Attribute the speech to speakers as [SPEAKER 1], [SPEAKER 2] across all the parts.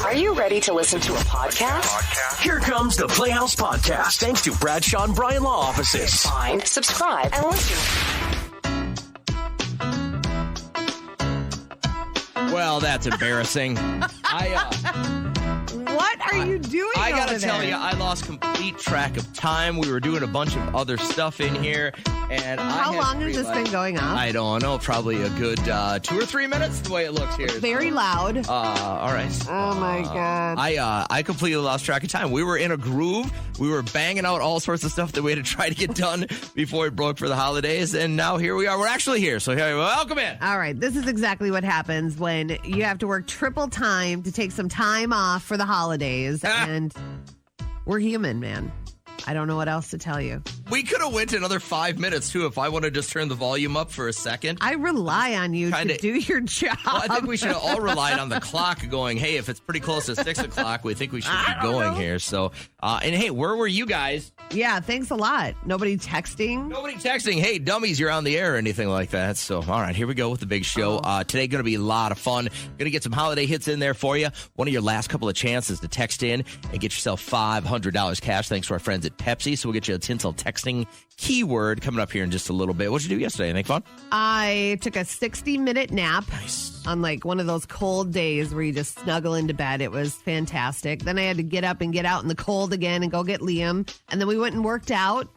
[SPEAKER 1] Are you ready to listen to a podcast?
[SPEAKER 2] Here comes the Playhouse Podcast, thanks to Bradshaw and Bryan Law Offices.
[SPEAKER 1] Find, subscribe, and listen.
[SPEAKER 3] Well, that's embarrassing.
[SPEAKER 4] What are you doing
[SPEAKER 3] I gotta
[SPEAKER 4] over
[SPEAKER 3] tell
[SPEAKER 4] there?
[SPEAKER 3] you, I lost complete track of time. We were doing a bunch of other stuff in here, and
[SPEAKER 4] How long has this been going on?
[SPEAKER 3] I don't know. Probably a good 2 or 3 minutes. The way it looks here.
[SPEAKER 4] Very loud.
[SPEAKER 3] All right.
[SPEAKER 4] Oh my God.
[SPEAKER 3] I completely lost track of time. We were in a groove. We were banging out all sorts of stuff that we had to try to get done before it broke for the holidays, and now here we are. We're actually here. So here, welcome in.
[SPEAKER 4] All right. This is exactly what happens when you have to work triple time to take some time off for the holidays. And we're human, man. I don't know what else to tell you.
[SPEAKER 3] We could have went another 5 minutes, too, if I want to just turn the volume up for a second.
[SPEAKER 4] I rely on you to do your job.
[SPEAKER 3] Well, I think we should have all relied on the clock going, hey, if it's pretty close to 6 o'clock, we think we should be going here. So, and hey, where were you guys?
[SPEAKER 4] Yeah, thanks a lot. Nobody texting?
[SPEAKER 3] Nobody texting, hey, dummies, you're on the air or anything like that. So, all right, here we go with the big show. Today going to be a lot of fun. Going to get some holiday hits in there for you. One of your last couple of chances to text in and get yourself $500 cash thanks to our friends at Pepsi. So we'll get you a tinsel texting keyword coming up here in just a little bit. What'd you do yesterday? Anything fun?
[SPEAKER 4] I took a 60-minute nap on like one of those cold days where you just snuggle into bed. It was fantastic. Then I had to get up and get out in the cold again and go get Liam. And then we went and worked out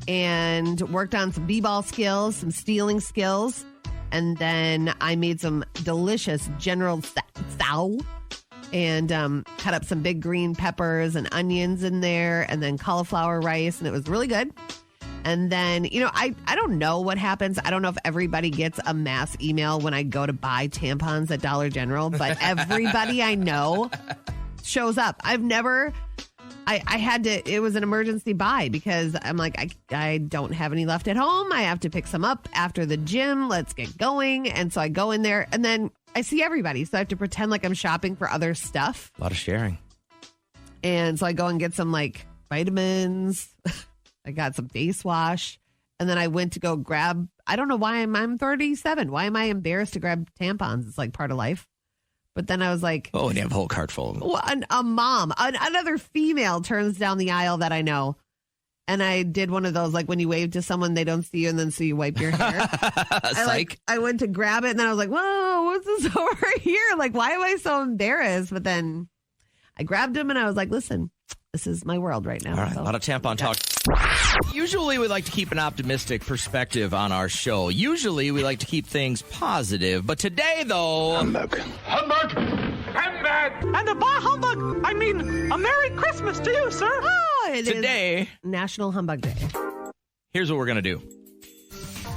[SPEAKER 4] and worked on some b-ball skills, some stealing skills. And then I made some delicious General Tso and cut up some big green peppers and onions in there and then cauliflower rice. And it was really good. And then, I don't know what happens. I don't know if everybody gets a mass email when I go to buy tampons at Dollar General, but everybody I know shows up. I had to, it was an emergency buy because I'm like, I don't have any left at home. I have to pick some up after the gym. Let's get going. And so I go in there and then I see everybody. So I have to pretend like I'm shopping for other stuff.
[SPEAKER 3] A lot of sharing.
[SPEAKER 4] And so I go and get some like vitamins. I got some face wash. And then I went to go grab, I don't know why I'm 37. Why am I embarrassed to grab tampons? It's like part of life. But then I was like,
[SPEAKER 3] oh, and you have a whole cart full of them.
[SPEAKER 4] Well, a mom, another female turns down the aisle that I know. And I did one of those, like when you wave to someone, they don't see you, and then so you wipe your hair. I went to grab it, and then I was like, whoa, what's this over here? Like, why am I so embarrassed? But then I grabbed him, and I was like, listen, this is my world right now.
[SPEAKER 3] All right,
[SPEAKER 4] so.
[SPEAKER 3] a lot of tampon talk. Usually we like to keep an optimistic perspective on our show. Usually we like to keep things positive. But today, though...
[SPEAKER 5] Humbug. Humbug! Humbug!
[SPEAKER 6] And a bah humbug! I mean, a Merry Christmas to you, sir!
[SPEAKER 4] Oh, it
[SPEAKER 3] today,
[SPEAKER 4] is National Humbug Day.
[SPEAKER 3] Here's what we're going to do.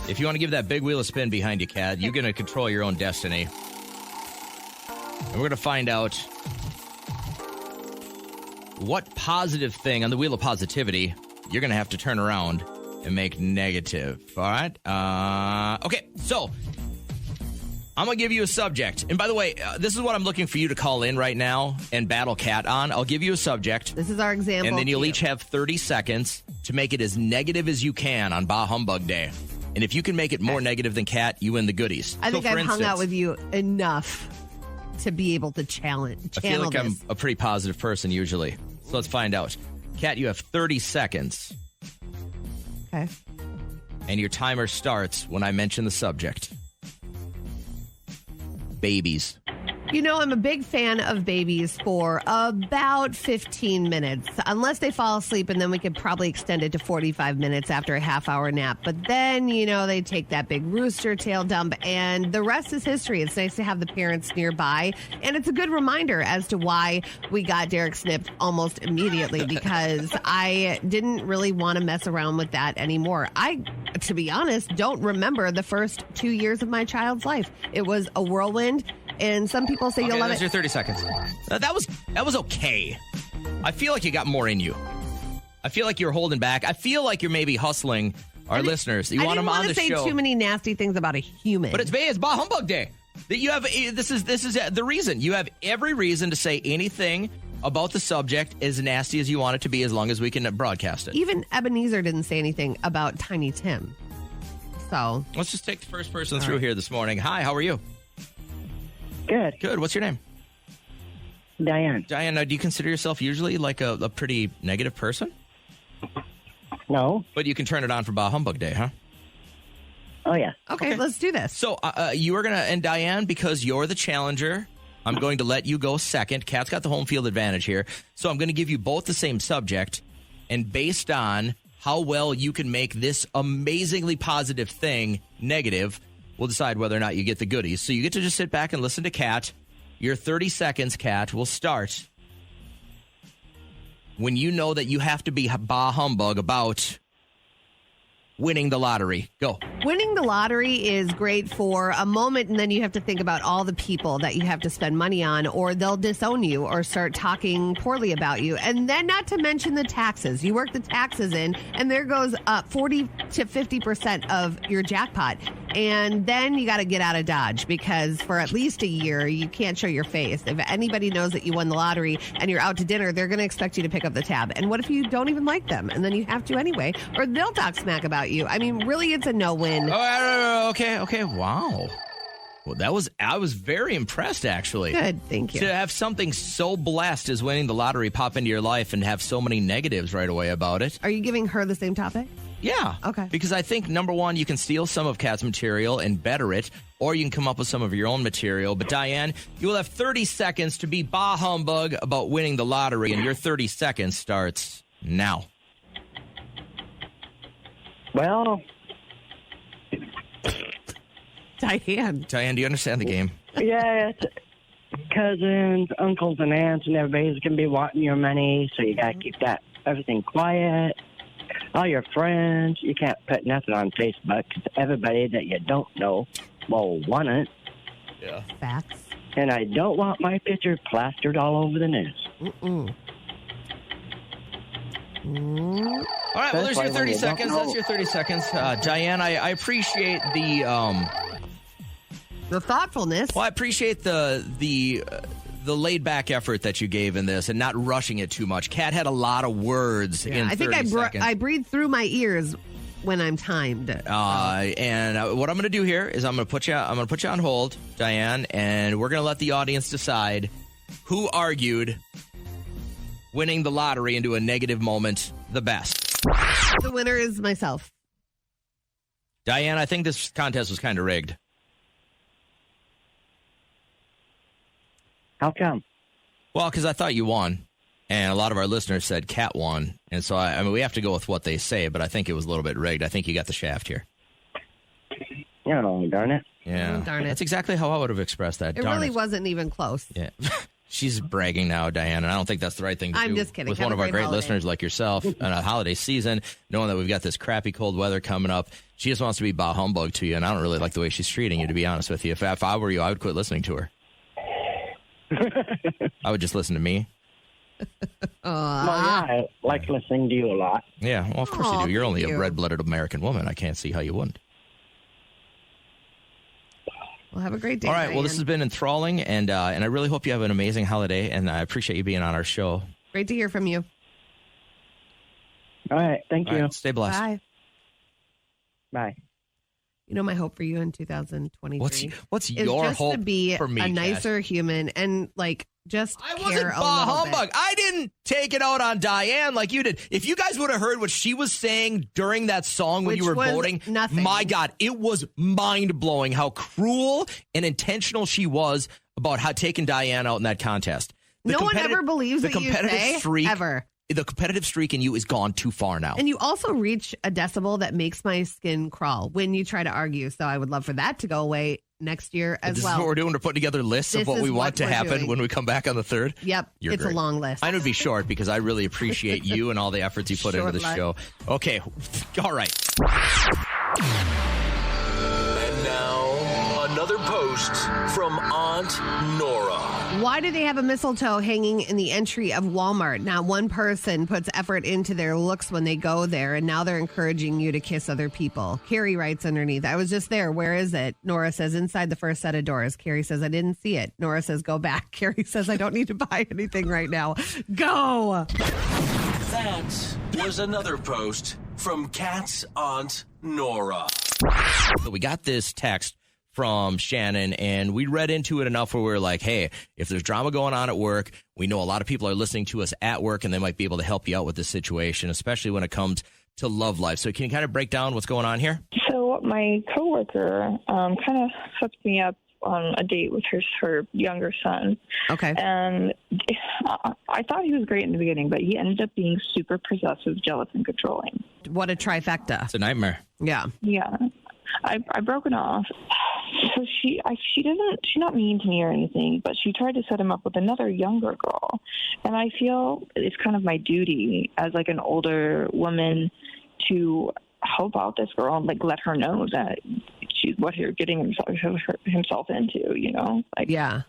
[SPEAKER 3] If you want to give that big wheel a spin behind you, Kat, you're going to control your own destiny. And we're going to find out what positive thing on the wheel of positivity you're going to have to turn around and make negative. All right? Okay, so I'm going to give you a subject. And by the way, this is what I'm looking for you to call in right now and battle Kat on. I'll give you a subject.
[SPEAKER 4] This is our example.
[SPEAKER 3] And then you'll each have 30 seconds to make it as negative as you can on Bah Humbug Day. And if you can make it more negative than Kat, you win the goodies.
[SPEAKER 4] I think I've hung out with you enough to be able to channel
[SPEAKER 3] I feel like
[SPEAKER 4] this.
[SPEAKER 3] I'm a pretty positive person usually. So let's find out. Kat, you have 30 seconds.
[SPEAKER 4] Okay.
[SPEAKER 3] And your timer starts when I mention the subject. Babies.
[SPEAKER 4] I'm a big fan of babies for about 15 minutes, unless they fall asleep, and then we could probably extend it to 45 minutes after a half-hour nap. But then, they take that big rooster tail dump, and the rest is history. It's nice to have the parents nearby, and it's a good reminder as to why we got Derek snipped almost immediately, because I didn't really want to mess around with that anymore. I, to be honest, don't remember the first 2 years of my child's life. It was a whirlwind. And some people say you'll love
[SPEAKER 3] that's
[SPEAKER 4] it.
[SPEAKER 3] your 30 seconds. That was okay. I feel like you got more in you. I feel like you're holding back. I feel like you're maybe hustling our listeners. You want them on the show. I
[SPEAKER 4] didn't want to say too many nasty things about a human.
[SPEAKER 3] But it's Bah Humbug Day. That you have. This is the reason. You have every reason to say anything about the subject as nasty as you want it to be, as long as we can broadcast it.
[SPEAKER 4] Even Ebenezer didn't say anything about Tiny Tim. So
[SPEAKER 3] let's just take the first person through here this morning. Hi, how are you?
[SPEAKER 7] Good.
[SPEAKER 3] Good. What's your name?
[SPEAKER 7] Diane.
[SPEAKER 3] Diane, now, do you consider yourself usually like a pretty negative person?
[SPEAKER 7] No.
[SPEAKER 3] But you can turn it on for BAH Humbug Day, huh?
[SPEAKER 7] Oh, yeah.
[SPEAKER 4] Okay, let's do this.
[SPEAKER 3] So you are going to, and Diane, because you're the challenger, I'm going to let you go second. Kat's got the home field advantage here. So I'm going to give you both the same subject. And based on how well you can make this amazingly positive thing negative, we'll decide whether or not you get the goodies. So you get to just sit back and listen to Kat. Your 30 seconds, Kat, will start when you know that you have to be BAH Humbug about winning the lottery. Go.
[SPEAKER 4] Winning the lottery is great for a moment, and then you have to think about all the people that you have to spend money on, or they'll disown you or start talking poorly about you. And then not to mention the taxes. You work the taxes in, and there goes up 40 to 50% of your jackpot. And then you got to get out of Dodge, because for at least a year, you can't show your face. If anybody knows that you won the lottery and you're out to dinner, they're going to expect you to pick up the tab. And what if you don't even like them? And then you have to anyway, or they'll talk smack about you. I mean, really, it's a no-win.
[SPEAKER 3] Oh, okay. Wow. Well, I was very impressed, actually.
[SPEAKER 4] Good, thank you.
[SPEAKER 3] To have something so blessed as winning the lottery pop into your life and have so many negatives right away about it.
[SPEAKER 4] Are you giving her the same topic?
[SPEAKER 3] Yeah.
[SPEAKER 4] Okay.
[SPEAKER 3] Because I think, number one, you can steal some of Kat's material and better it, or you can come up with some of your own material. But, Diane, you will have 30 seconds to be BAH Humbug about winning the lottery, and your 30 seconds starts now.
[SPEAKER 7] Well,
[SPEAKER 4] Diane,
[SPEAKER 3] do you understand the game?
[SPEAKER 7] yeah, it's cousins, uncles, and aunts, and everybody's going to be wanting your money, so you got to keep everything quiet. All your friends, you can't put nothing on Facebook, because everybody that you don't know will want it.
[SPEAKER 3] Yeah.
[SPEAKER 4] facts.
[SPEAKER 7] And I don't want my picture plastered all over the news.
[SPEAKER 3] All right, well, there's your 30 seconds. That's your 30 seconds. Diane, I appreciate
[SPEAKER 4] The thoughtfulness.
[SPEAKER 3] Well, I appreciate the laid-back effort that you gave in this and not rushing it too much. Kat had a lot of words in 30
[SPEAKER 4] I think
[SPEAKER 3] seconds.
[SPEAKER 4] I breathe through my ears when I'm timed.
[SPEAKER 3] And what I'm going to do here is I'm going to put you on hold, Diane, and we're going to let the audience decide who argued winning the lottery into a negative moment the best.
[SPEAKER 4] The winner is myself.
[SPEAKER 3] Diane, I think this contest was kind of rigged.
[SPEAKER 7] How come?
[SPEAKER 3] Well, because I thought you won, and a lot of our listeners said Kat won, and so I mean we have to go with what they say, but I think it was a little bit rigged. I think you got the shaft here.
[SPEAKER 7] Oh, darn it.
[SPEAKER 3] Yeah,
[SPEAKER 4] darn it.
[SPEAKER 3] That's exactly how I would have expressed that.
[SPEAKER 4] It really wasn't even close.
[SPEAKER 3] Yeah. She's bragging now, Diane, and I don't think that's the right thing to do.
[SPEAKER 4] I'm just kidding.
[SPEAKER 3] With
[SPEAKER 4] Have
[SPEAKER 3] one
[SPEAKER 4] a
[SPEAKER 3] of our
[SPEAKER 4] great
[SPEAKER 3] great
[SPEAKER 4] holiday.
[SPEAKER 3] listeners like yourself on a holiday season, knowing that we've got this crappy cold weather coming up. She just wants to be BAH Humbug to you, and I don't really like the way she's treating you, to be honest with you. If I were you, I would quit listening to her. I would just listen to me.
[SPEAKER 7] Well, yeah, I like listening to you a lot.
[SPEAKER 3] Yeah, well, of course you do. You're only a red-blooded American woman. I can't see how you wouldn't.
[SPEAKER 4] Well, have a great day.
[SPEAKER 3] All right. Well,
[SPEAKER 4] Diane.
[SPEAKER 3] this has been enthralling, and I really hope you have an amazing holiday, and I appreciate you being on our show.
[SPEAKER 4] Great to hear from you.
[SPEAKER 7] All right. Thank
[SPEAKER 3] All
[SPEAKER 7] you.
[SPEAKER 3] right, stay blessed.
[SPEAKER 4] Bye.
[SPEAKER 7] Bye.
[SPEAKER 4] You know, my hope for you in 2023
[SPEAKER 3] What's
[SPEAKER 4] is
[SPEAKER 3] your
[SPEAKER 4] just
[SPEAKER 3] hope
[SPEAKER 4] to be
[SPEAKER 3] for me,
[SPEAKER 4] a nicer human and just
[SPEAKER 3] I
[SPEAKER 4] care
[SPEAKER 3] wasn't
[SPEAKER 4] a
[SPEAKER 3] BAH
[SPEAKER 4] little
[SPEAKER 3] Humbug.
[SPEAKER 4] bit.
[SPEAKER 3] I didn't take it out on Diane like you did. If you guys would have heard what she was saying during that song when
[SPEAKER 4] Which
[SPEAKER 3] you were
[SPEAKER 4] was
[SPEAKER 3] voting,
[SPEAKER 4] nothing.
[SPEAKER 3] my God, it was mind-blowing how cruel and intentional she was about how taking Diane out in that contest.
[SPEAKER 4] No one ever believes
[SPEAKER 3] the
[SPEAKER 4] what you
[SPEAKER 3] competitive
[SPEAKER 4] say,
[SPEAKER 3] streak,
[SPEAKER 4] ever.
[SPEAKER 3] The competitive streak in you is gone too far now.
[SPEAKER 4] And you also reach a decibel that makes my skin crawl when you try to argue. So I would love for that to go away next year as
[SPEAKER 3] This
[SPEAKER 4] well.
[SPEAKER 3] is what we're doing. We're putting together lists of
[SPEAKER 4] This
[SPEAKER 3] what
[SPEAKER 4] is
[SPEAKER 3] we
[SPEAKER 4] what
[SPEAKER 3] want to
[SPEAKER 4] we're
[SPEAKER 3] happen
[SPEAKER 4] doing.
[SPEAKER 3] when we come back on the 3rd.
[SPEAKER 4] Yep.
[SPEAKER 3] You're
[SPEAKER 4] It's
[SPEAKER 3] great.
[SPEAKER 4] a long list.
[SPEAKER 3] Mine would be short because I really appreciate you and all the efforts you put into
[SPEAKER 4] Short
[SPEAKER 3] the
[SPEAKER 4] list.
[SPEAKER 3] show. Okay. All right.
[SPEAKER 2] And now, another post from Aunt Nora.
[SPEAKER 4] Why do they have a mistletoe hanging in the entry of Walmart? Now, one person puts effort into their looks when they go there, and now they're encouraging you to kiss other people. Carrie writes underneath, I was just there. Where is it? Nora says, inside the first set of doors. Carrie says, I didn't see it. Nora says, go back. Carrie says, I don't need to buy anything right now. Go.
[SPEAKER 2] That was another post from Kat's Aunt Nora.
[SPEAKER 3] So we got this text from Shannon, and we read into it enough where we were like, hey, if there's drama going on at work, we know a lot of people are listening to us at work, and they might be able to help you out with this situation, especially when it comes to love life. So can you kind of break down what's going on here?
[SPEAKER 8] So my coworker kind of hooked me up on a date with her younger son.
[SPEAKER 4] Okay.
[SPEAKER 8] And I thought he was great in the beginning, but he ended up being super possessive, jealous, and controlling.
[SPEAKER 4] What a trifecta.
[SPEAKER 3] It's a nightmare.
[SPEAKER 4] Yeah.
[SPEAKER 8] Yeah. I broke it off. So she's not mean to me or anything, but she tried to set him up with another younger girl. And I feel it's kind of my duty as like an older woman to help out this girl and like let her know that she's what you're getting himself into, you know? Like,
[SPEAKER 4] yeah.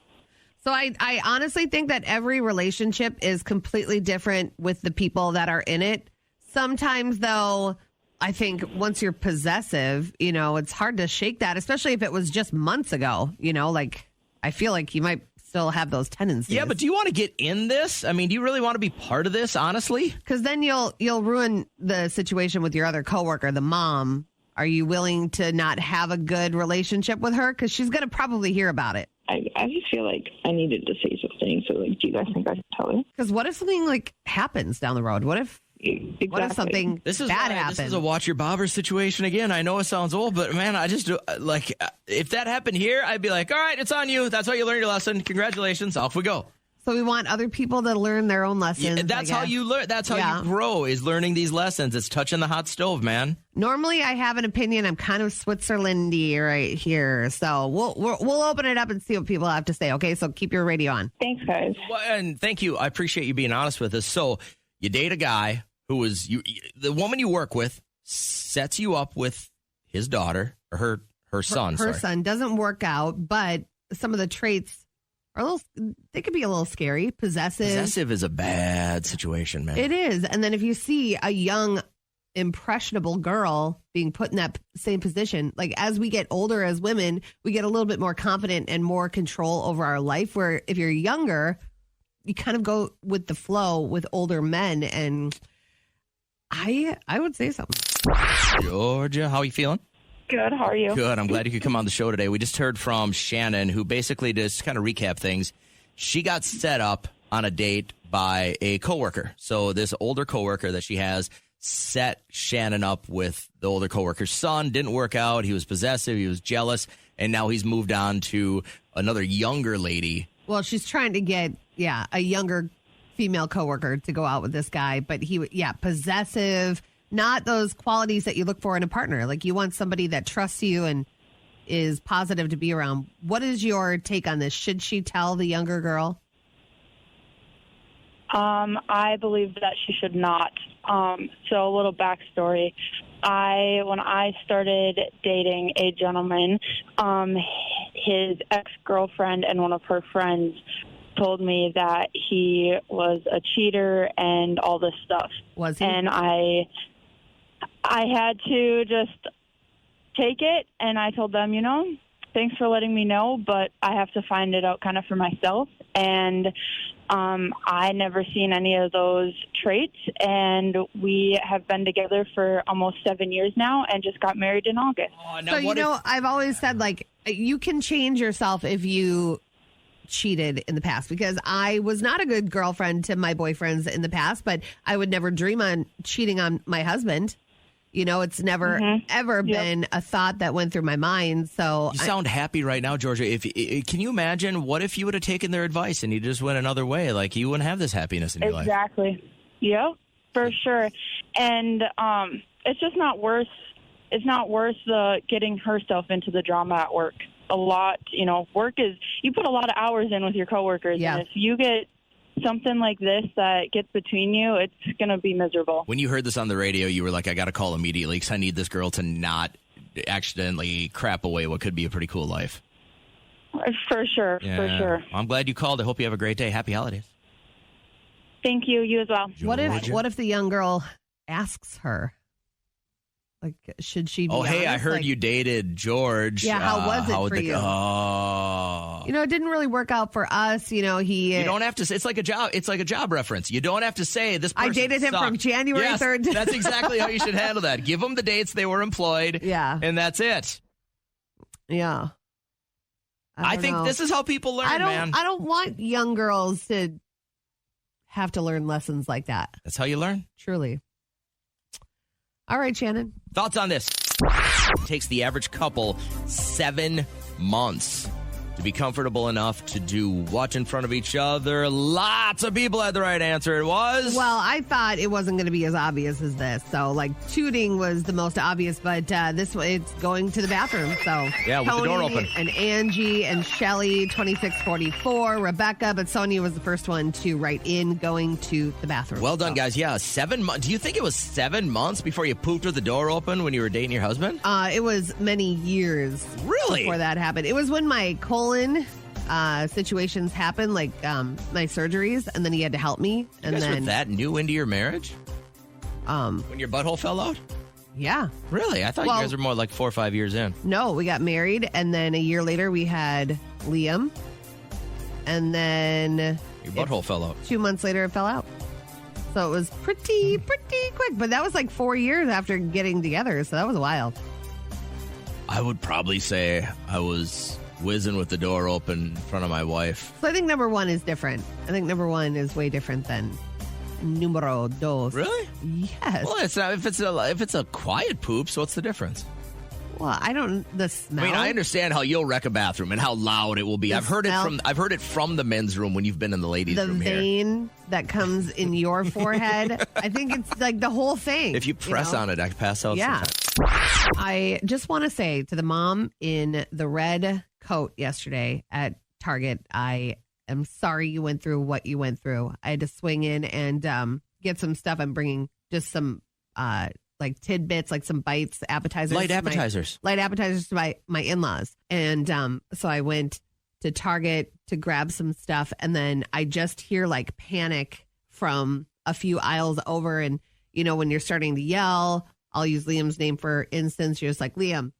[SPEAKER 4] So I honestly think that every relationship is completely different with the people that are in it. Sometimes, though, I think once you're possessive, you know, it's hard to shake that, especially if it was just months ago. You know, like I feel like you might still have those tendencies.
[SPEAKER 3] Yeah, but do you want to get in this? I mean, do you really want to be part of this, honestly?
[SPEAKER 4] Because then you'll ruin the situation with your other coworker, the mom. Are you willing to not have a good relationship with her? Because she's going to probably hear about it.
[SPEAKER 8] I just feel like I needed to say something. So, like, do you guys think I should tell her?
[SPEAKER 4] Because what if something like happens down the road? What if something bad happens?
[SPEAKER 3] This is a watch your bobber situation again. I know it sounds old, but man, I just like if that happened here, I'd be like, all right, it's on you. That's how you learn your lesson. Congratulations. Off we go.
[SPEAKER 4] So we want other people to learn their own lessons.
[SPEAKER 3] Yeah, that's how you learn. That's how you grow, is learning these lessons. It's touching the hot stove, man.
[SPEAKER 4] Normally, I have an opinion. I'm kind of Switzerlandy right here, so we'll open it up and see what people have to say. Okay, so keep your radio on.
[SPEAKER 8] Thanks, guys.
[SPEAKER 3] Well, and thank you. I appreciate you being honest with us. So you date a guy who was the woman you work with sets you up with his daughter or her son.
[SPEAKER 4] Her son doesn't work out, but some of the traits are they could be a little scary. Possessive
[SPEAKER 3] is a bad situation, man.
[SPEAKER 4] It is. And then if you see a young, impressionable girl being put in that same position, like as we get older as women, we get a little bit more confident and more control over our life. Where if you're younger, you kind of go with the flow with older men. And I would say something.
[SPEAKER 3] Georgia, how are you feeling?
[SPEAKER 8] Good. How are you?
[SPEAKER 3] Good. I'm glad you could come on the show today. We just heard from Shannon, who basically, just kind of recap things, she got set up on a date by a coworker. So this older coworker that she has set Shannon up with the older coworker's son. Didn't work out. He was possessive. He was jealous. And now he's moved on to another younger lady.
[SPEAKER 4] Well, she's trying to get, a younger female coworker to go out with this guy. But possessive. Not those qualities that you look for in a partner. Like you want somebody that trusts you and is positive to be around. What is your take on this? Should she tell the younger girl?
[SPEAKER 8] I believe that she should not. So a little backstory. When I started dating a gentleman, his ex-girlfriend and one of her friends told me that he was a cheater and all this stuff.
[SPEAKER 4] Was he?
[SPEAKER 8] And I had to just take it, and I told them, thanks for letting me know, but I have to find it out kind of for myself. And I never seen any of those traits, and we have been together for almost 7 years now and just got married in August.
[SPEAKER 4] I've always said, like, you can change yourself if you cheated in the past, because I was not a good girlfriend to my boyfriends in the past, but I would never dream on cheating on my husband. It's never, ever been a thought that went through my mind. So
[SPEAKER 3] you sound happy right now, Georgia. Can you imagine what if you would have taken their advice and you just went another way? Like, you wouldn't have this happiness in your life.
[SPEAKER 8] Exactly. Yep, for sure. And it's just not worth. It's not worth getting herself into the drama at work. A lot, work is, you put a lot of hours in with your coworkers.
[SPEAKER 4] Yeah.
[SPEAKER 8] And if you get something like this that gets between you, it's going to be miserable.
[SPEAKER 3] When you heard this on the radio, you were like, I got to call immediately because I need this girl to not accidentally crap away what could be a pretty cool life.
[SPEAKER 8] For sure.
[SPEAKER 3] Yeah.
[SPEAKER 8] For sure.
[SPEAKER 3] I'm glad you called. I hope you have a great day. Happy holidays.
[SPEAKER 8] Thank you. You as well.
[SPEAKER 3] Georgia.
[SPEAKER 4] What if the young girl asks her? Like, should she be honest?
[SPEAKER 3] Hey, I heard you dated George.
[SPEAKER 4] Yeah, how was it for you? It didn't really work out for us. You don't
[SPEAKER 3] have to say, it's like a job reference. You don't have to say this person
[SPEAKER 4] I dated him from January 3rd.
[SPEAKER 3] That's exactly how you should handle that. Give them the dates they were employed.
[SPEAKER 4] Yeah.
[SPEAKER 3] And that's it.
[SPEAKER 4] Yeah.
[SPEAKER 3] I think
[SPEAKER 4] know.
[SPEAKER 3] this is how people learn, man.
[SPEAKER 4] I don't want young girls to have to learn lessons like that.
[SPEAKER 3] That's how you learn.
[SPEAKER 4] Truly. All right, Shannon.
[SPEAKER 3] Thoughts on this? It takes the average couple 7 months to be comfortable enough to do what in front of each other. Lots of people had the right answer. It was...
[SPEAKER 4] Well, I thought it wasn't going to be as obvious as this. So, like, tooting was the most obvious, but this one, it's going to the bathroom. So,
[SPEAKER 3] yeah, with
[SPEAKER 4] Tony
[SPEAKER 3] the door open.
[SPEAKER 4] And Angie and Shelly, 2644, Rebecca, but Sonia was the first one to write in going to the bathroom.
[SPEAKER 3] Well done, guys. Yeah, 7 months. Do you think it was 7 months before you pooped with the door open when you were dating your husband?
[SPEAKER 4] It was many years.
[SPEAKER 3] Really?
[SPEAKER 4] Before that happened. It was when my colon situations happened, like my surgeries, and then he had to help me. And
[SPEAKER 3] you guys
[SPEAKER 4] then
[SPEAKER 3] were that new into your marriage? When your butthole fell out?
[SPEAKER 4] Yeah.
[SPEAKER 3] Really? I thought you guys were more like 4 or 5 years in.
[SPEAKER 4] No, we got married, and then a year later we had Liam, and then
[SPEAKER 3] your butthole fell out.
[SPEAKER 4] 2 months later it fell out. So it was pretty quick, but that was like 4 years after getting together, so that was wild.
[SPEAKER 3] I would probably say I was whizzing with the door open in front of my wife.
[SPEAKER 4] So I think number one is different. I think number one is way different than numero dos.
[SPEAKER 3] Really?
[SPEAKER 4] Yes.
[SPEAKER 3] Well, it's not, if it's a quiet poop, so what's the difference?
[SPEAKER 4] Well, the smell.
[SPEAKER 3] I mean, I understand how you'll wreck a bathroom and how loud it will be. I've heard it from the men's room when you've been in the ladies' room here.
[SPEAKER 4] The vein that comes in your forehead. I think it's like the whole thing.
[SPEAKER 3] If you press on it, I pass out.
[SPEAKER 4] Yeah.
[SPEAKER 3] Sometimes.
[SPEAKER 4] I just want to say to the mom in the red coat yesterday at Target, I am sorry you went through what you went through. I had to swing in and get some stuff. I'm bringing just some like tidbits, like some bites, appetizers.
[SPEAKER 3] Light appetizers
[SPEAKER 4] to my in-laws. And so I went to Target to grab some stuff, and then I just hear like panic from a few aisles over. And, you know, when you're starting to yell, I'll use Liam's name for instance. You're just like, Liam.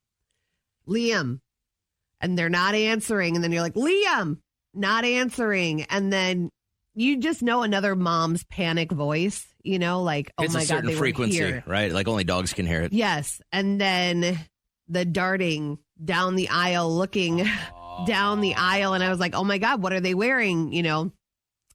[SPEAKER 4] And they're not answering. And then you're like, Liam, not answering. And then you just know another mom's panic voice, you know, like, oh
[SPEAKER 3] it's
[SPEAKER 4] my
[SPEAKER 3] a
[SPEAKER 4] God,
[SPEAKER 3] certain
[SPEAKER 4] they
[SPEAKER 3] frequency,
[SPEAKER 4] were here.
[SPEAKER 3] right? Like only dogs can hear it.
[SPEAKER 4] Yes. And then the darting down the aisle, looking down the aisle. And I was like, oh my God, what are they wearing? You know?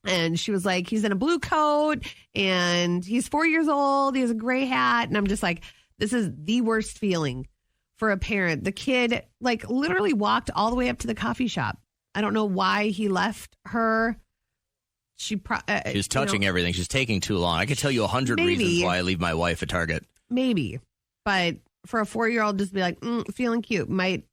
[SPEAKER 4] And she was like, he's in a blue coat and he's 4 years old. He has a gray hat. And I'm just like, this is the worst feeling for a parent. The kid like literally walked all the way up to the coffee shop. I don't know why he left her. She's
[SPEAKER 3] touching everything. She's taking too long. I could tell you 100 reasons why I leave my wife at Target.
[SPEAKER 4] Maybe. But for a 4-year-old, just be like, feeling cute might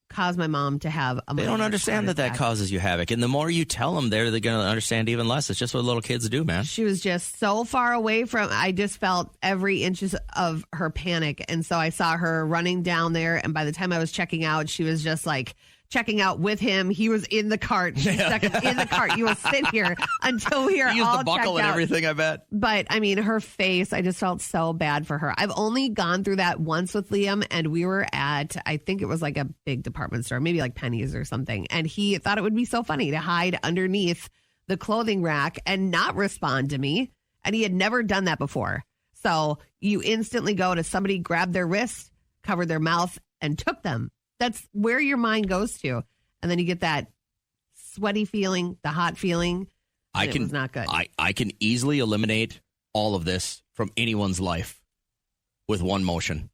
[SPEAKER 4] cause my mom to have a
[SPEAKER 3] They don't understand that causes you havoc. And the more you tell them, they're going to understand even less. It's just what little kids do, man.
[SPEAKER 4] She was just so far away from, I just felt every inch of her panic. And so I saw her running down there. And by the time I was checking out, she was just like checking out with him. He was in the cart. She's stuck in the cart. You will sit here until we are all checked out.
[SPEAKER 3] Use the buckle and everything, I bet.
[SPEAKER 4] But I mean, her face, I just felt so bad for her. I've only gone through that once with Liam, and we were at, I think it was like a big department store, maybe like Penny's or something. And he thought it would be so funny to hide underneath the clothing rack and not respond to me. And he had never done that before. So you instantly go to somebody, grab their wrist, covered their mouth, and took them. That's where your mind goes to. And then you get that sweaty feeling, the hot feeling. It was not good.
[SPEAKER 3] I can easily eliminate all of this from anyone's life with one motion.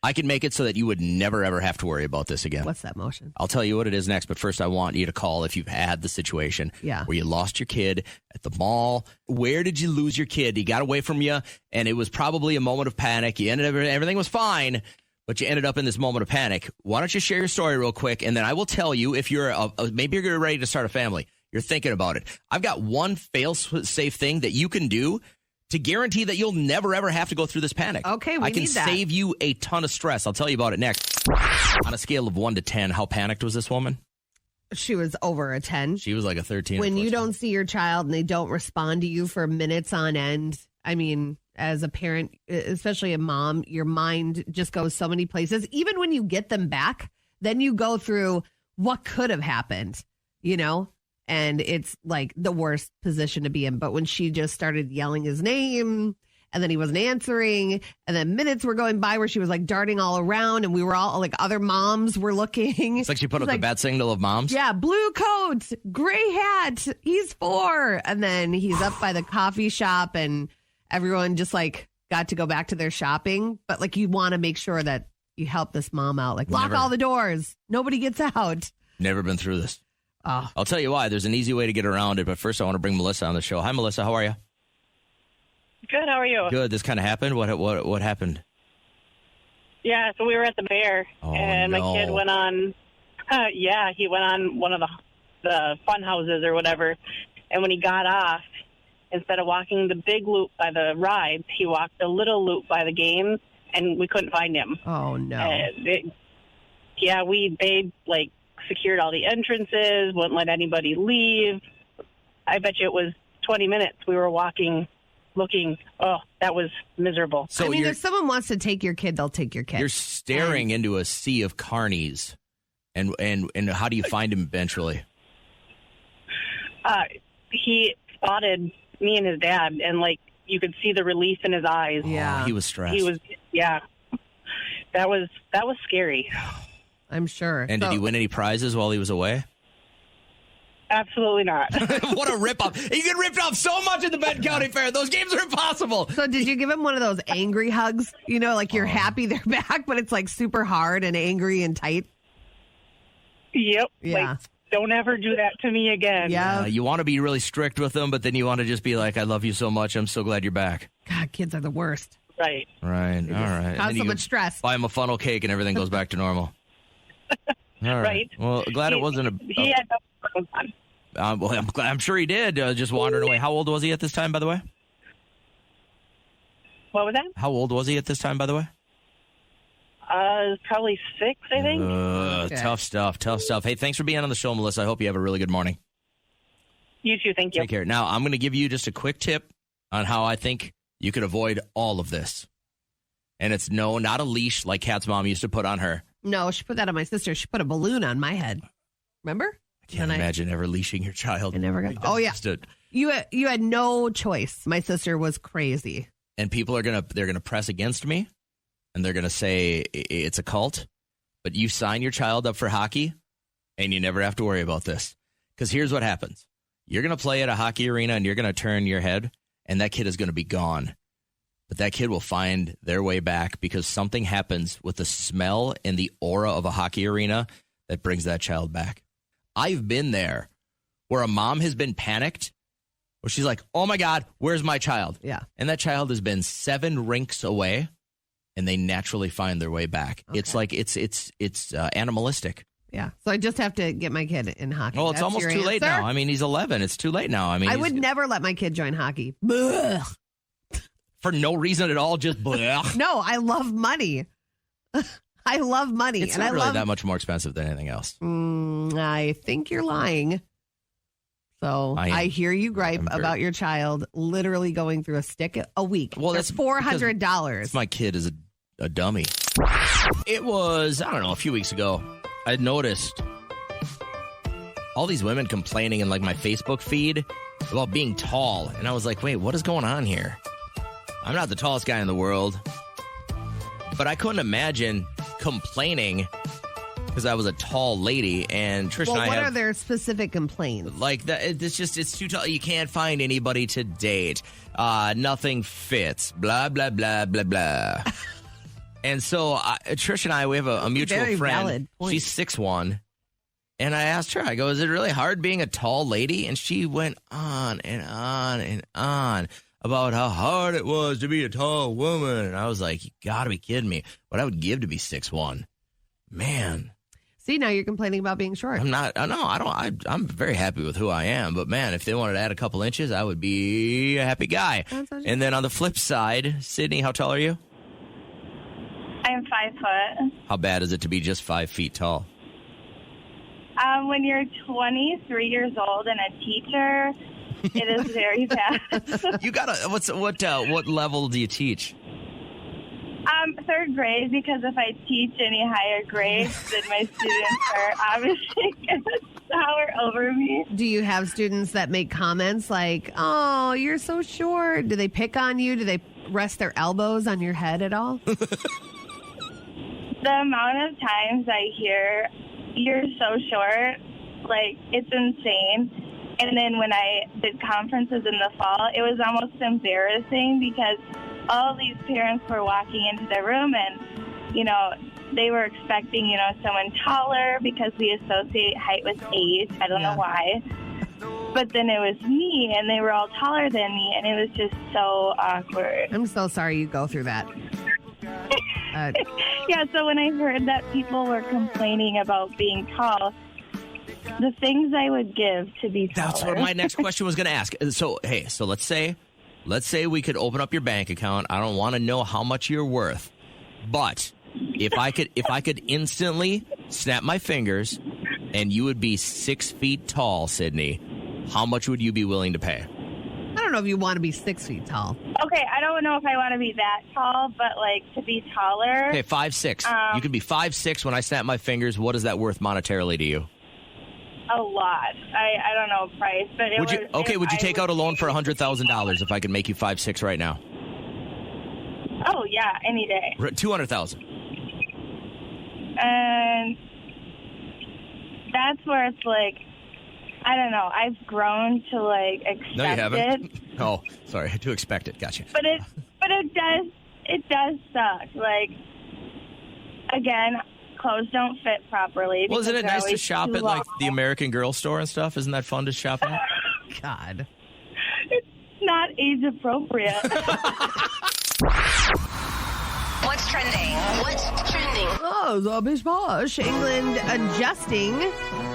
[SPEAKER 3] I can make it so that you would never, ever have to worry about this again.
[SPEAKER 4] What's that motion?
[SPEAKER 3] I'll tell you what it is next, but first I want you to call if you've had the situation where you lost your kid at the mall. Where did you lose your kid? He got away from you, and it was probably a moment of panic. Everything was fine, but you ended up in this moment of panic. Why don't you share your story real quick, and then I will tell you if you're maybe you're ready to start a family. You're thinking about it. I've got one fail-safe thing that you can do to guarantee that you'll never, ever have to go through this panic.
[SPEAKER 4] Okay,
[SPEAKER 3] I can save you a ton of stress. I'll tell you about it next. On a scale of 1 to 10, how panicked was this woman?
[SPEAKER 4] She was over a 10.
[SPEAKER 3] She was like a 13.
[SPEAKER 4] When you don't see your child and they don't respond to you for minutes on end, I mean, as a parent, especially a mom, your mind just goes so many places. Even when you get them back, then you go through what could have happened, you know? And it's like the worst position to be in. But when she just started yelling his name and then he wasn't answering. And then minutes were going by where she was like darting all around, and we were all like, other moms were looking.
[SPEAKER 3] It's like she put up the bat signal of moms.
[SPEAKER 4] Yeah, blue coat, gray hat, he's 4. And then he's up by the coffee shop, and everyone just like got to go back to their shopping. But like, you want to make sure that you help this mom out. Like, lock all the doors. Nobody gets out.
[SPEAKER 3] Never been through this.
[SPEAKER 4] Oh.
[SPEAKER 3] I'll tell you why. There's an easy way to get around it. But first, I want to bring Melissa on the show. Hi, Melissa. How are you?
[SPEAKER 9] Good. How are you?
[SPEAKER 3] Good. This kind of happened. What happened?
[SPEAKER 9] Yeah. So we were at the Bear, and my kid went on. He went on one of the fun houses or whatever. And when he got off, instead of walking the big loop by the rides, he walked the little loop by the games, and we couldn't find him.
[SPEAKER 4] Oh no.
[SPEAKER 9] They like secured all the entrances, wouldn't let anybody leave. I bet you it was 20 minutes we were walking, looking. Oh, that was miserable.
[SPEAKER 4] So I mean, if someone wants to take your kid, they'll take your kid.
[SPEAKER 3] You're staring into a sea of carnies, and how do you find him eventually?
[SPEAKER 9] He spotted me and his dad, and like you could see the relief in his eyes.
[SPEAKER 4] Yeah,
[SPEAKER 3] he was stressed.
[SPEAKER 9] That was scary.
[SPEAKER 4] I'm sure.
[SPEAKER 3] And did he win any prizes while he was away?
[SPEAKER 9] Absolutely not.
[SPEAKER 3] What a rip-off. You get ripped off so much at the Benton County Fair. Those games are impossible.
[SPEAKER 4] So did you give him one of those angry hugs? You know, like you're happy they're back, but it's like super hard and angry and tight?
[SPEAKER 9] Yep.
[SPEAKER 4] Yeah.
[SPEAKER 9] Like, don't ever do that to me again.
[SPEAKER 4] Yeah.
[SPEAKER 3] You want to be really strict with them, but then you want to just be like, I love you so much. I'm so glad you're back.
[SPEAKER 4] God, kids are the worst.
[SPEAKER 9] Right.
[SPEAKER 3] Right. All right.
[SPEAKER 4] Cause so much stress.
[SPEAKER 3] Buy him a funnel cake and everything goes back to normal. All right. Well, glad it wasn't
[SPEAKER 9] He had no fun.
[SPEAKER 3] Well, I'm sure he did. Just wandering away. How old was he at this time, by the way?
[SPEAKER 9] What was that?
[SPEAKER 3] How old was he at this time, by the way?
[SPEAKER 9] Probably 6, I think.
[SPEAKER 3] Okay. Tough stuff. Hey, thanks for being on the show, Melissa. I hope you have a really good morning.
[SPEAKER 9] You too. Thank you.
[SPEAKER 3] Take care. Now, I'm going to give you just a quick tip on how I think you could avoid all of this. And it's not a leash like Kat's mom used to put on her.
[SPEAKER 4] No, she put that on my sister. She put a balloon on my head. Remember?
[SPEAKER 3] I can't imagine ever leashing your child.
[SPEAKER 4] I never got. Oh yeah. You had no choice. My sister was crazy.
[SPEAKER 3] And people are they're gonna press against me, and they're gonna say it's a cult. But you sign your child up for hockey, and you never have to worry about this. Because here's what happens: you're gonna play at a hockey arena, and you're gonna turn your head, and that kid is gonna be gone. But that kid will find their way back because something happens with the smell and the aura of a hockey arena that brings that child back. I've been there where a mom has been panicked, where she's like, oh my God, where's my child?
[SPEAKER 4] Yeah.
[SPEAKER 3] And that child has been 7 rinks away, and they naturally find their way back. Okay. It's like, it's animalistic.
[SPEAKER 4] Yeah. So I just have to get my kid in hockey.
[SPEAKER 3] Well, it's almost too late now. I mean, he's 11. It's too late now. I mean,
[SPEAKER 4] I would never let my kid join hockey. Blech.
[SPEAKER 3] For no reason at all, just blech.
[SPEAKER 4] No, I love money. I love money.
[SPEAKER 3] It's not really that much more expensive than anything else.
[SPEAKER 4] I think you're lying. So I hear you gripe about your child literally going through a stick a week. Well, that's $400.
[SPEAKER 3] My kid is a dummy. It was, I don't know, a few weeks ago. I noticed all these women complaining in like my Facebook feed about being tall. And I was like, wait, what is going on here? I'm not the tallest guy in the world. But I couldn't imagine complaining because I was a tall lady, and Trish and I
[SPEAKER 4] what are their specific complaints?
[SPEAKER 3] Like that, it's too tall. You can't find anybody to date. Nothing fits. Blah blah blah blah blah. And so Trish and I, we have a mutual
[SPEAKER 4] Very
[SPEAKER 3] friend.
[SPEAKER 4] Valid point.
[SPEAKER 3] She's 6'1", and I asked her. I go, "Is it really hard being a tall lady?" And she went on and on and on about how hard it was to be a tall woman. And I was like, you got to be kidding me. What I would give to be 6'1". Man.
[SPEAKER 4] See, now you're complaining about being short.
[SPEAKER 3] I'm not. No, I don't. I'm very happy with who I am. But, man, if they wanted to add a couple inches, I would be a happy guy. And then on the flip side, Sydney, how tall are you?
[SPEAKER 10] I'm 5 foot.
[SPEAKER 3] How bad is it to be just 5 feet tall?
[SPEAKER 10] When you're 23 years old and a teacher, it is very bad.
[SPEAKER 3] You got what level do you teach?
[SPEAKER 10] 3rd grade, because if I teach any higher grades, then my students are obviously going to tower over me.
[SPEAKER 4] Do you have students that make comments like, oh, you're so short? Do they pick on you? Do they rest their elbows on your head at all?
[SPEAKER 10] The amount of times I hear, you're so short, like, it's insane. And then when I did conferences in the fall, it was almost embarrassing because all these parents were walking into the room and, they were expecting, someone taller because we associate height with age. I don't know why. But then it was me, and they were all taller than me, and it was just so awkward.
[SPEAKER 4] I'm so sorry you go through that.
[SPEAKER 10] Yeah, so when I heard that people were complaining about being tall, the things I would give to be taller.
[SPEAKER 3] That's what my next question was going to ask. So let's say we could open up your bank account. I don't want to know how much you're worth, but if I could instantly snap my fingers and you would be 6 feet tall, Sydney, how much would you be willing to pay?
[SPEAKER 4] I don't know if you want to be 6 feet tall.
[SPEAKER 10] Okay, I don't know if I want to be that tall, but to be taller.
[SPEAKER 3] Okay, 5'6". You could be 5'6" when I snap my fingers. What is that worth monetarily to you?
[SPEAKER 10] A lot. I don't know price, but
[SPEAKER 3] would you take out a loan for $100,000 if I could make you 5'6" right now?
[SPEAKER 10] Oh yeah, any day.
[SPEAKER 3] $200,000.
[SPEAKER 10] And that's where it's I don't know. I've grown to accept
[SPEAKER 3] No, you haven't.
[SPEAKER 10] it.
[SPEAKER 3] Oh, sorry, to expect it. Gotcha.
[SPEAKER 10] But it does suck. Again, clothes don't fit properly.
[SPEAKER 3] Well, isn't it nice to shop at the American Girl store and stuff? Isn't that fun to shop at?
[SPEAKER 4] God,
[SPEAKER 10] it's not age appropriate.
[SPEAKER 1] What's trending?
[SPEAKER 4] Oh, Zobish Bosh. England adjusting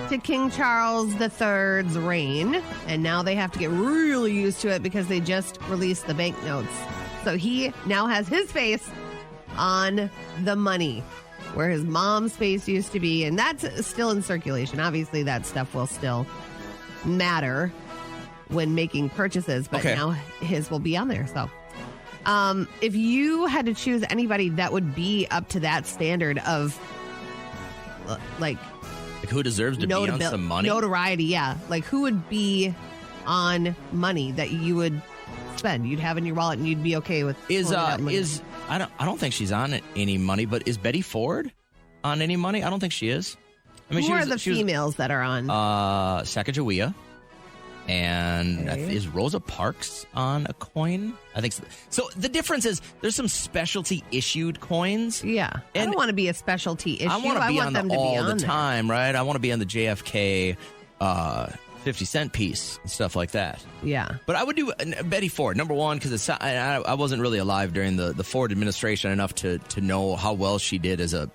[SPEAKER 4] to King Charles III's reign, and now they have to get really used to it because they just released the banknotes. So he now has his face on the money, where his mom's face used to be, and that's still in circulation. Obviously, that stuff will still matter when making purchases, but now his will be on there. So if you had to choose anybody that would be up to that standard of
[SPEAKER 3] who deserves to be on some money?
[SPEAKER 4] Notoriety, yeah. Who would be on money that you would spend? You'd have in your wallet and you'd be okay with.
[SPEAKER 3] I don't think she's on any money, but is Betty Ford on any money? I don't think she is.
[SPEAKER 4] Who are the females that are on?
[SPEAKER 3] Sacagawea. And is Rosa Parks on a coin? I think so. So the difference is there's some specialty issued coins.
[SPEAKER 4] Yeah. And I don't want to be a specialty issue.
[SPEAKER 3] I want to be on them all the
[SPEAKER 4] there.
[SPEAKER 3] time, right? I want to be on the JFK 50-cent piece and stuff like that.
[SPEAKER 4] Yeah.
[SPEAKER 3] But I would do Betty Ford, number one, because I wasn't really alive during the Ford administration enough to know how well she did as not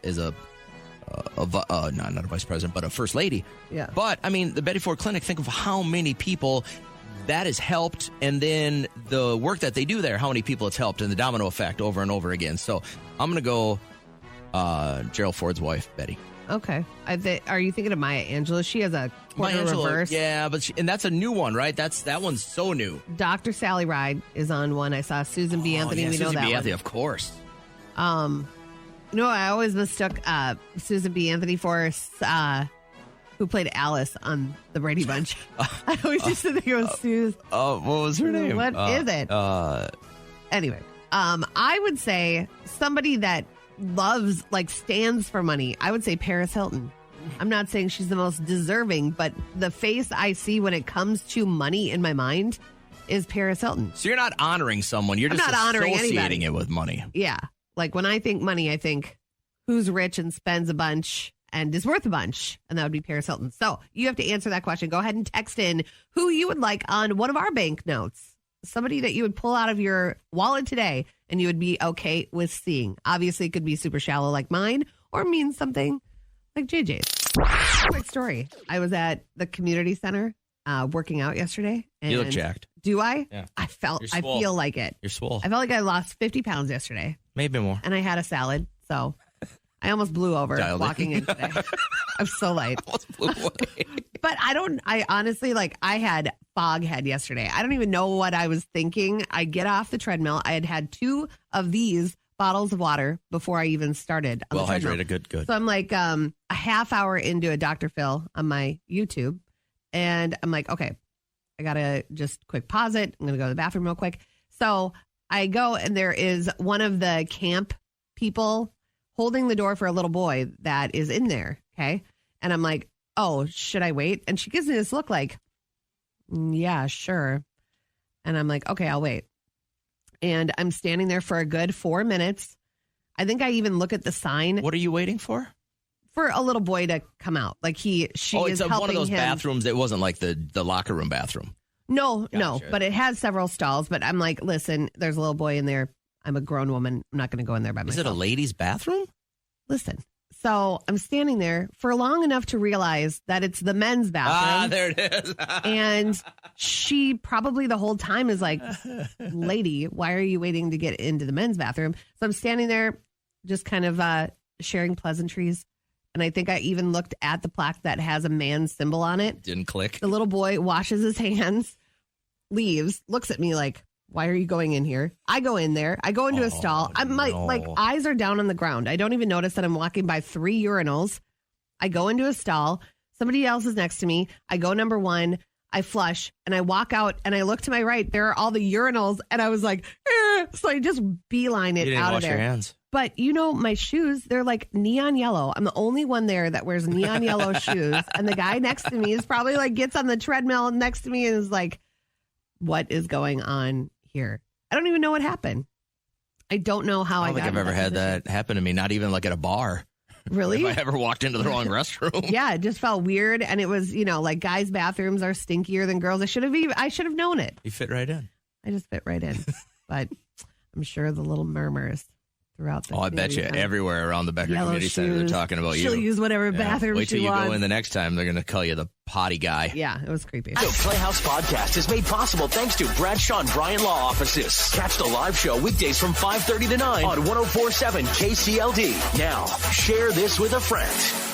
[SPEAKER 3] a vice president, but a first lady.
[SPEAKER 4] Yeah.
[SPEAKER 3] But, I mean, the Betty Ford Clinic, think of how many people that has helped, and then the work that they do there, how many people it's helped, and the domino effect over and over again. So I'm going to go Gerald Ford's wife, Betty.
[SPEAKER 4] Okay. Are you thinking of Maya Angelou? She has a quarter reverse.
[SPEAKER 3] Yeah, and that's a new one, right? That one's so new.
[SPEAKER 4] Dr. Sally Ride is on one. I saw Susan B. Anthony. We know
[SPEAKER 3] Susan
[SPEAKER 4] that
[SPEAKER 3] B. Anthony,
[SPEAKER 4] one.
[SPEAKER 3] of course.
[SPEAKER 4] No, I always mistook Susan B. Anthony for who played Alice on the Brady Bunch. I always used to think it was Susan.
[SPEAKER 3] What was her name?
[SPEAKER 4] What is it? Anyway, I would say somebody that loves, stands for money. I would say Paris Hilton. I'm not saying she's the most deserving, but the face I see when it comes to money in my mind is Paris Hilton.
[SPEAKER 3] So you're not honoring someone. You're just associating it with money.
[SPEAKER 4] Yeah. When I think money, I think who's rich and spends a bunch and is worth a bunch. And that would be Paris Hilton. So you have to answer that question. Go ahead and text in who you would like on one of our bank notes. Somebody that you would pull out of your wallet today and you would be okay with seeing. Obviously, it could be super shallow like mine or mean something like JJ's. Quick story. I was at the community center working out yesterday. And
[SPEAKER 3] you look jacked.
[SPEAKER 4] Do I?
[SPEAKER 3] Yeah.
[SPEAKER 4] I feel like it.
[SPEAKER 3] You're swole.
[SPEAKER 4] I felt like I lost 50 pounds yesterday.
[SPEAKER 3] Maybe more.
[SPEAKER 4] And I had a salad, so I almost blew over walking in today. I'm so light.
[SPEAKER 3] Almost blew away.
[SPEAKER 4] But I honestly, I had fog head yesterday. I don't even know what I was thinking. I get off the treadmill. I had 2 of these bottles of water before I even started.
[SPEAKER 3] Well hydrated, good.
[SPEAKER 4] So I'm a half hour into a Dr. Phil on my YouTube, and I'm like, okay, I got to just quick pause it. I'm going to go to the bathroom real quick. So I go and there is one of the camp people holding the door for a little boy that is in there. Okay. And I'm like, oh, should I wait? And she gives me this look like, yeah, sure. And I'm like, okay, I'll wait. And I'm standing there for a good 4 minutes. I think I even look at the sign.
[SPEAKER 3] What are you waiting for?
[SPEAKER 4] For a little boy to come out. Like she is helping him.
[SPEAKER 3] One of those bathrooms that wasn't like the locker room bathroom.
[SPEAKER 4] No, but it has several stalls. But I'm like, listen, there's a little boy in there. I'm a grown woman. I'm not going to go in there by myself.
[SPEAKER 3] Is it a ladies' bathroom?
[SPEAKER 4] Listen. So I'm standing there for long enough to realize that it's the men's bathroom.
[SPEAKER 3] There it is.
[SPEAKER 4] And she probably the whole time is like, lady, why are you waiting to get into the men's bathroom? So I'm standing there just kind of sharing pleasantries. And I think I even looked at the plaque that has a man symbol on it.
[SPEAKER 3] Didn't click.
[SPEAKER 4] The little boy washes his hands, leaves, looks at me like, why are you going in here? I go in there. I go into a stall. My eyes are down on the ground. I don't even notice that I'm walking by 3 urinals. I go into a stall. Somebody else is next to me. I go number 1. I flush and I walk out and I look to my right. There are all the urinals. And I was like, so I just beeline it out of there.
[SPEAKER 3] Your hands.
[SPEAKER 4] But my shoes, they're like neon yellow. I'm the only one there that wears neon yellow shoes. And the guy next to me is probably like gets on the treadmill next to me and is like, what is going on here? I don't even know what happened. I don't know how I
[SPEAKER 3] don't think I've ever had that happen to me, not even like at a bar.
[SPEAKER 4] Really?
[SPEAKER 3] If I ever walked into the wrong restroom.
[SPEAKER 4] Yeah, it just felt weird. And it was, like guys' bathrooms are stinkier than girls. I should have known it.
[SPEAKER 3] You fit right in.
[SPEAKER 4] I just fit right in. But I'm sure the little murmurs throughout the
[SPEAKER 3] I bet you everywhere around the Becker Community Center they're talking about you.
[SPEAKER 4] She'll use whatever bathroom
[SPEAKER 3] Wait till
[SPEAKER 4] she
[SPEAKER 3] you
[SPEAKER 4] wants.
[SPEAKER 3] go in the next time. They're going to call you the potty guy.
[SPEAKER 4] Yeah, it was creepy.
[SPEAKER 2] The Playhouse Podcast is made possible thanks to Bradshaw and Bryan Law Offices. Catch the live show weekdays from 5:30 to 9 on 104.7 KCLD. Now, share this with a friend.